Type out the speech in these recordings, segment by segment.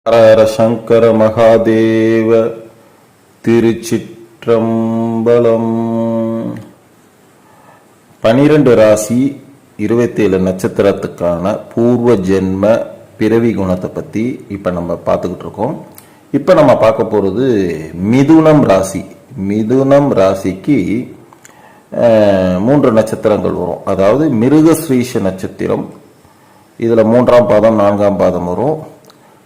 ஹர சங்கர மகாதேவ. திருச்சிற்றம்பலம். 12 ராசி 27 நட்சத்திரத்துக்கான பூர்வ ஜென்ம பிறவி குணத்தை பற்றி இப்போ நம்ம பார்த்துக்கிட்டு இருக்கோம். இப்போ நம்ம பார்க்க போகிறது மிதுனம் ராசி. மிதுனம் ராசிக்கு 3 நட்சத்திரங்கள் வரும். அதாவது மிருகஸ்ரீஷ நட்சத்திரம், இதில் 3ஆம் பாதம் 4ஆம் பாதம் வரும்.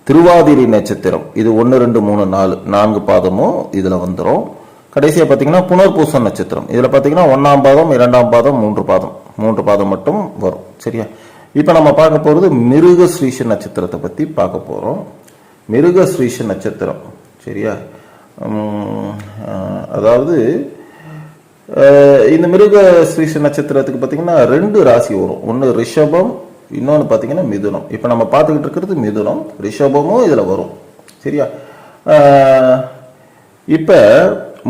திருவாதிரை நட்சத்திரம், இது 1 2 3 4 4 பாதமும் இதில் வந்துடும். கடைசியாக பார்த்தீங்கன்னா புனர்பூச நட்சத்திரம், இதில் பார்த்தீங்கன்னா 1ஆம் பாதம் 2ஆம் பாதம் 3 பாதம் மட்டும் வரும். சரியா? இப்போ நம்ம பார்க்க போகிறது மிருகஸ்ரீஷ நட்சத்திரத்தை பற்றி பார்க்க போகிறோம். மிருகஸ்ரீஷ நட்சத்திரம், சரியா? அதாவது இந்த மிருகஸ்ரீஷ நட்சத்திரத்துக்கு பார்த்தீங்கன்னா 2 ராசி வரும். ஒன்று ரிஷபம், இன்னொன்று பார்த்தீங்கன்னா மிதுனம். இப்போ நம்ம பார்த்துக்கிட்டு இருக்கிறது மிதுனம், ரிஷபமும் இதில் வரும். சரியா? இப்போ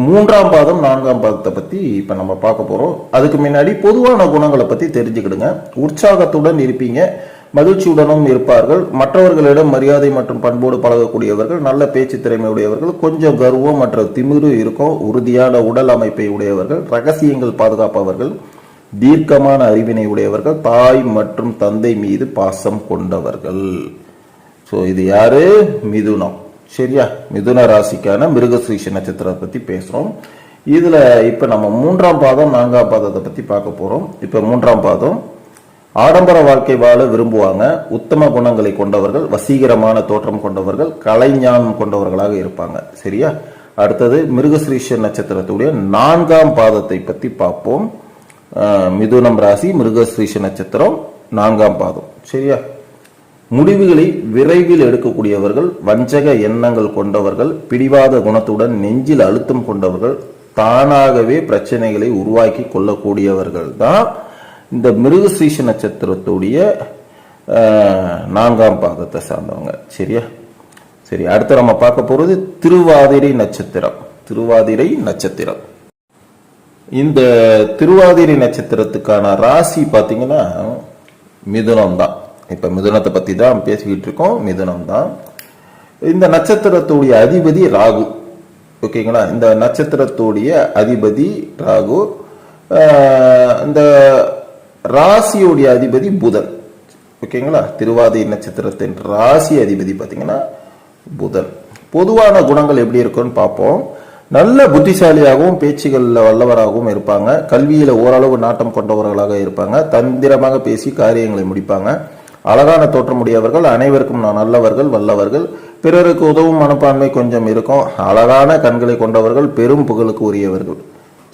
3ஆம் பாதம் 4ஆம் பாதத்தை பற்றி இப்போ நம்ம பார்க்க போகிறோம். அதுக்கு முன்னாடி பொதுவான குணங்களை பற்றி தெரிஞ்சுக்கிடுங்க. உற்சாகத்துடன் இருப்பீங்க, மகிழ்ச்சியுடனும் இருப்பார்கள், மற்றவர்களிடம் மரியாதை மற்றும் பண்போடு பழகக்கூடியவர்கள், நல்ல பேச்சு திறமை உடையவர்கள், கொஞ்சம் கர்வம் மற்ற திமிரு இருக்கும், உறுதியான உடல் அமைப்பை உடையவர்கள், ரகசியங்கள் பாதுகாப்பவர்கள், தீர்க்கமான அறிவினை உடையவர்கள், தாய் மற்றும் தந்தை மீது பாசம் கொண்டவர்கள். ஸோ இது யாரு? மிதுனம். சரியா? மிதுன ராசிக்கான மிருகஸ்ரீஷ நட்சத்திரத்தை பற்றி பேசுகிறோம். இதில் இப்போ நம்ம 3ஆம் பாதம் 4ஆம் பாதத்தை பற்றி பார்க்க போகிறோம். இப்போ 3ஆம் பாதம் ஆடம்பர வாழ்க்கை வாழ விரும்புவாங்க, உத்தம குணங்களை கொண்டவர்கள், வசீகரமான தோற்றம் கொண்டவர்கள், கலைஞானம் கொண்டவர்களாக இருப்பாங்க. சரியா? அடுத்தது மிருகஸ்ரீஷ நட்சத்திரத்துடைய 4ஆம் பாதத்தை பற்றி பார்ப்போம். மிதுனம் ராசி, மிருகஸ்ரீஷ நட்சத்திரம், 4ஆம் பாதம். சரியா? முடிவுகளை விரைவில் எடுக்கக்கூடியவர்கள், வஞ்சக எண்ணங்கள் கொண்டவர்கள், பிடிவாத குணத்துடன் நெஞ்சில் அழுத்தம் கொண்டவர்கள், தானாகவே பிரச்சனைகளை உருவாக்கி கொள்ளக்கூடியவர்கள் தான் இந்த மிருகஸ்ரீஷ நட்சத்திரத்துடைய 4ஆம் பாதத்தை சார்ந்தவங்க. சரியா? சரி, அடுத்து நம்ம பார்க்க போறது திருவாதிரை நட்சத்திரம். திருவாதிரை நட்சத்திரம், இந்த திருவாதிரை நட்சத்திரத்துக்கான ராசி பார்த்தீங்கன்னா மிதுனம் தான். இப்ப மிதுனத்தை பத்தி தான் பேசிக்கிட்டு இருக்கோம். மிதுனம் தான். இந்த நட்சத்திரத்துடைய அதிபதி ராகு. ஓகேங்களா? இந்த நட்சத்திரத்துடைய அதிபதி ராகு. இந்த ராசியுடைய அதிபதி புதன். ஓகேங்களா? திருவாதிரை நட்சத்திரத்தின் ராசி அதிபதி பார்த்தீங்கன்னா புதன். பொதுவான குணங்கள் எப்படி இருக்குன்னு பார்ப்போம். நல்ல புத்திசாலியாகவும் பேச்சுகளில் வல்லவராகவும் இருப்பாங்க, கல்வியில ஓரளவு நாட்டம் கொண்டவர்களாக இருப்பாங்க, தந்திரமாக பேசி காரியங்களை முடிப்பாங்க, அழகான தோற்றமுடையவர்கள், அனைவருக்கும் நல்லவர்கள், வல்லவர்கள், பிறருக்கு உதவும் மனப்பான்மை கொஞ்சம் இருக்கும், அழகான கண்களை கொண்டவர்கள், பெரும் புகழுக்கு உரியவர்கள்.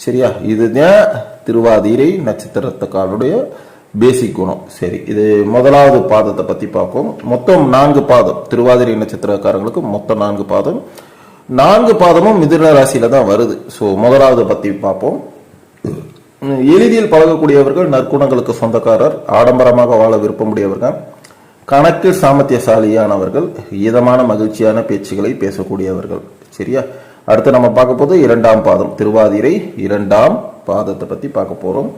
சரியா? இதுதான் திருவாதிரை நட்சத்திரத்துக்காருடைய பேசிக் குணம். சரி, இது முதலாவது பாதத்தை பத்தி பார்ப்போம். மொத்தம் 4 பாதம். திருவாதிரை நட்சத்திரக்காரங்களுக்கு மொத்தம் 4 பாதம். 4 பாதமும் மிதுன ராசியில தான் வருது. ஸோ முதலாவது பத்தி பார்ப்போம். எளிதில் பழகக்கூடியவர்கள், நற்குணங்களுக்கு சொந்தக்காரர், ஆடம்பரமாக வாழ விருப்பமுடையவர்கள், கணக்கு சாமர்த்தியசாலியானவர்கள், இதமான மகிழ்ச்சியான பேச்சுகளை பேசக்கூடியவர்கள். சரியா? அடுத்து நம்ம பார்க்க போது 2ஆம் பாதம். திருவாதிரை 2ஆம் பாதத்தை பத்தி பார்க்க போறோம்.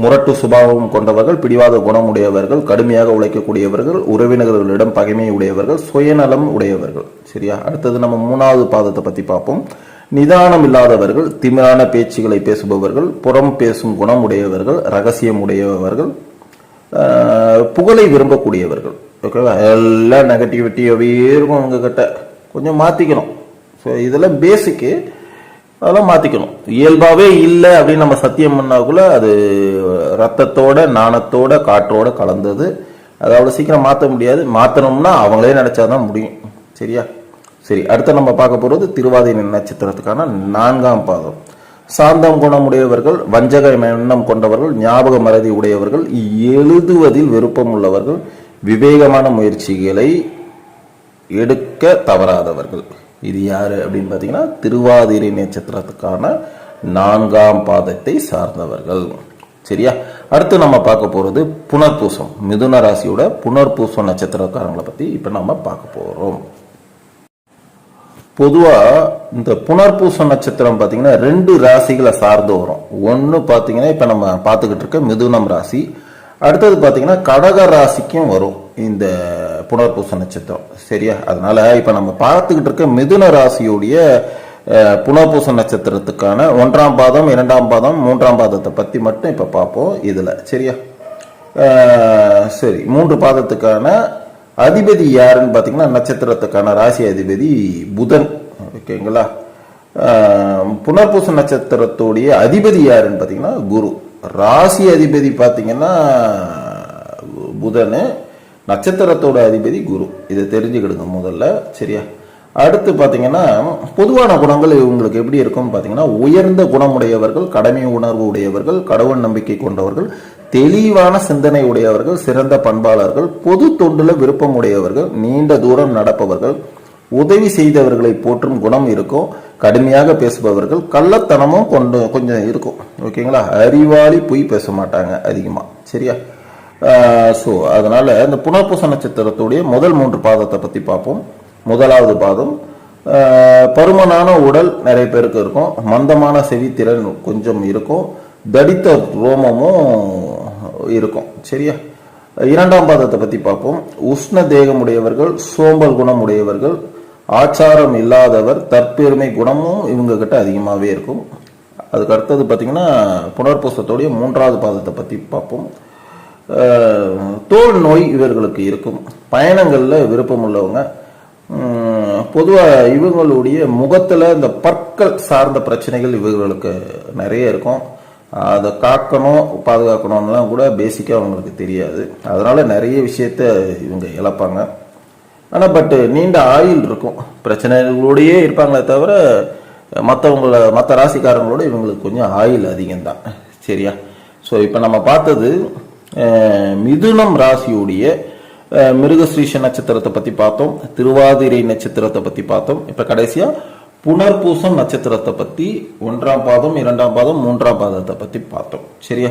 முரட்டு சுபாவம் கொண்டவர்கள், பிடிவாத குணமுடையவர்கள், கடுமையாக உழைக்கக்கூடியவர்கள், உறவினர்களிடம் பகைமை உடையவர்கள், சுயநலம் உடையவர்கள். சரியா? அடுத்தது நம்ம 3ஆவது பாதத்தை பத்தி பார்ப்போம். நிதானம் இல்லாதவர்கள், திமிரான பேச்சுகளை பேசுபவர்கள், புறம் பேசும் குணம் உடையவர்கள், ரகசியம் உடையவர்கள், புகழை விரும்பக்கூடியவர்கள். ஓகேவா? எல்லாம் நெகட்டிவிட்டியாவே இருக்கும் அவங்க கிட்ட. கொஞ்சம் மாத்திக்கணும். ஸோ இதெல்லாம் பேசிக்கு, அதெல்லாம் மாத்திக்கணும். இயல்பாவே இல்லை அப்படின்னு நம்ம சத்தியம் பண்ணாக்குள்ள அது ரத்தத்தோட நாணத்தோட காற்றோட கலந்தது. அதை அவ்வளவு சீக்கிரம் மாற்ற முடியாது. மாத்தணும்னா அவங்களே நினைச்சாதான் முடியும். சரியா? சரி, அடுத்து நம்ம பார்க்க போறது திருவாதிரை நட்சத்திரத்துக்கான 4ஆம் பாதம். சாந்தம் குணமுடையவர்கள், வஞ்சக எண்ணம் கொண்டவர்கள், ஞாபக மறதி உடையவர்கள், எழுதுவதில் விருப்பம் உள்ளவர்கள், விவேகமான முயற்சிகளை எடுக்க தவறாதவர்கள். இது யாரு அப்படின்னு பாத்தீங்கன்னா திருவாதிரை நட்சத்திரத்துக்கான 4ஆம் பாதத்தை சார்ந்தவர்கள். சரியா? அடுத்து நம்ம பார்க்க போறது புனர்பூசம். மிதுன ராசியோட புனர்பூசம் நட்சத்திரக்காரங்களை பத்தி இப்ப நம்ம பார்க்க போறோம். பொதுவா இந்த புனர்பூச நட்சத்திரம் பாத்தீங்கன்னா 2 ராசிகளை சார்ந்து வரும். ஒன்னு பாத்தீங்கன்னா இப்ப நம்ம பார்த்துக்கிட்டு இருக்க மிதுனம் ராசி, அடுத்தது பாத்தீங்கன்னா கடக ராசிக்கும் வரும். இந்த புனர்பூச நட்சத்திரம். சரியா? அதனால இப்ப நம்ம பார்த்துக்கிட்டு இருக்க மிதுன ராசியுடைய புனர்பூச நட்சத்திரத்துக்கான 1ஆம் பாதம் 2ஆம் பாதம் 3ஆம் பாதத்தை பத்தி மட்டும் இப்ப பார்ப்போம் இதுல. சரியா? சரி, 3 பாதத்துக்கான அதிபதி யாருன்னு பாத்தீங்கன்னா நட்சத்திரத்துக்கான ராசி அதிபதி புதன். ஓகேங்களா? புனர்பூச நட்சத்திரத்துடைய அதிபதி யாருன்னு பாத்தீங்கன்னா குரு. ராசி அதிபதி பாத்தீங்கன்னா புதன், நட்சத்திரத்தோட அதிபதி குரு. இதை தெரிஞ்சுக்கிடுங்க முதல்ல. சரியா? அடுத்து பாத்தீங்கன்னா பொதுவான குணங்கள் இவங்களுக்கு எப்படி இருக்கும் பாத்தீங்கன்னா உயர்ந்த குணமுடையவர்கள், கடமை உணர்வு உடையவர்கள், கடவுள் நம்பிக்கை கொண்டவர்கள், தெளிவான சிந்தனை உடையவர்கள், சிறந்த பண்பாளர்கள், பொது தொண்டுல விருப்பம் உடையவர்கள், நீண்ட தூரம் நடப்பவர்கள், உதவி செய்தவர்களை போற்றும் குணம் இருக்கும், கடுமையாக பேசுபவர்கள், கள்ளத்தனமும் கொஞ்சம் இருக்கும். ஓகேங்களா? அறிவாளி பொய் பேச மாட்டாங்க அதிகமா. சரியா? ஸோ அதனால இந்த புனர்பூச நட்சத்திரத்துடைய முதல் 3 பாதத்தை பத்தி பார்ப்போம். முதலாவது பாதம் பருமனான உடல் நிறைய பேருக்கு இருக்கும், மந்தமான செவித்திறன் கொஞ்சம் இருக்கும், தடித்த ரோமமும் இருக்கும். சரியா? 2ஆம் பாதத்தை பத்தி பார்ப்போம். உஷ்ண தேகம் உடையவர்கள், சோம்பல் குணம் உடையவர்கள், ஆச்சாரம் இல்லாதவர், தற்பெருமை குணமும் இவங்க கிட்ட அதிகமாகவே இருக்கும். அதுக்கு அடுத்தது பார்த்தீங்கன்னா புனர்பூசத்துடைய 3ஆவது பாதத்தை பத்தி பார்ப்போம். தோல் நோய் இவர்களுக்கு இருக்கும், பயணங்கள்ல விருப்பம் உள்ளவங்க. பொதுவாக இவங்களுடைய முகத்துல இந்த பற்கள் சார்ந்த பிரச்சனைகள் இவர்களுக்கு நிறைய இருக்கும். அதை காக்கணும் பாதுகாக்கணும்லாம் கூட பேசிக்காக அவங்களுக்கு தெரியாது. அதனால நிறைய விஷயத்த இவங்க இழப்பாங்க. ஆனால் நீண்ட ஆயுள் இருக்கும், பிரச்சனைகளோடையே இருப்பாங்களே தவிர மற்ற ராசிக்காரங்களோட இவங்களுக்கு கொஞ்சம் ஆயுள் அதிகம்தான். சரியா? ஸோ இப்போ நம்ம பார்த்தது மிதுனம் ராசியுடைய மிருகஸ்ரீஷ நட்சத்திரத்தை பத்தி பார்த்தோம், திருவாதிரை நட்சத்திரத்தை பத்தி பார்த்தோம். இப்ப கடைசியா புனர்பூசம் நட்சத்திரத்தை பத்தி 1ஆம் பாதம் 2ஆம் பாதம் 3ஆம் பாதத்தை பத்தி பார்த்தோம். சரியா?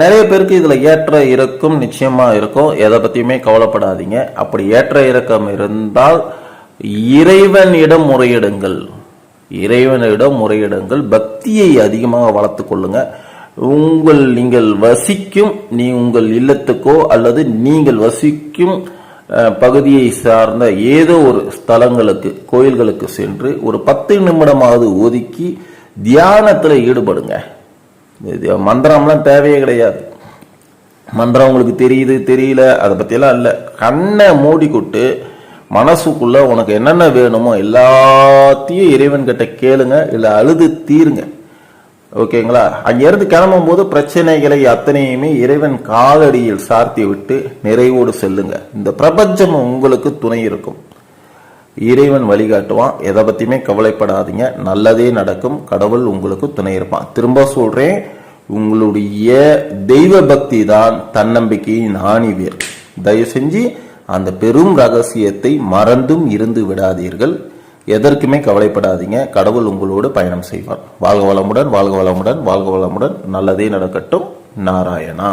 நிறைய பேருக்கு இதுல ஏற்ற இறக்கம் நிச்சயமா இருக்கும், எதை பத்தியுமே கவலைப்படாதீங்க. அப்படி ஏற்ற இறக்கம் இருந்தால் இறைவனிடம் முறையிடுங்கள், பக்தியை அதிகமாக வளர்த்து கொள்ளுங்க. நீங்கள் வசிக்கும் உங்கள் இல்லத்துக்கோ அல்லது நீங்கள் வசிக்கும் பகுதியை சார்ந்த ஏதோ ஒரு ஸ்தலங்களுக்கு, கோயில்களுக்கு சென்று ஒரு 10 நிமிடமாவது ஒதுக்கி தியானத்துல ஈடுபடுங்க. மந்திரம்லாம் தேவையே கிடையாது. மந்திரம் உங்களுக்கு தெரியுது தெரியல அதை பத்தியெல்லாம் இல்லை. கண்ணை மூடிக்கிட்டு மனசுக்குள்ள உனக்கு என்னென்ன வேணுமோ எல்லாத்தையும் இறைவன் கிட்ட கேளுங்க, இல்லை அழுது தீருங்க. ஓகேங்களா? அங்கிருந்து கிளம்பும் போது பிரச்சனைகளை அத்தனையுமே இறைவன் காலடியில் சார்த்தி விட்டு நிறைவோடு செல்லுங்க. இந்த பிரபஞ்சம் உங்களுக்கு துணை இருக்கும், இறைவன் வழிகாட்டுவான். எதை பத்தியுமே கவலைப்படாதீங்க, நல்லதே நடக்கும், கடவுள் உங்களுக்கு துணை இருப்பான். திரும்ப சொல்றேன், உங்களுடைய தெய்வ பக்தி தான் தன்னம்பிக்கையின் ஆணிவேர். தயவு செஞ்சு அந்த பெரும் ரகசியத்தை மறந்தும் இருந்து விடாதீர்கள். எதற்குமே கவலைப்படாதீங்க, கடவுள் உங்களோடு பயணம் செய்வார். வாழ்க வளமுடன், வாழ்க வளமுடன், வாழ்க வளமுடன். நல்லதே நடக்கட்டும். நாராயணா.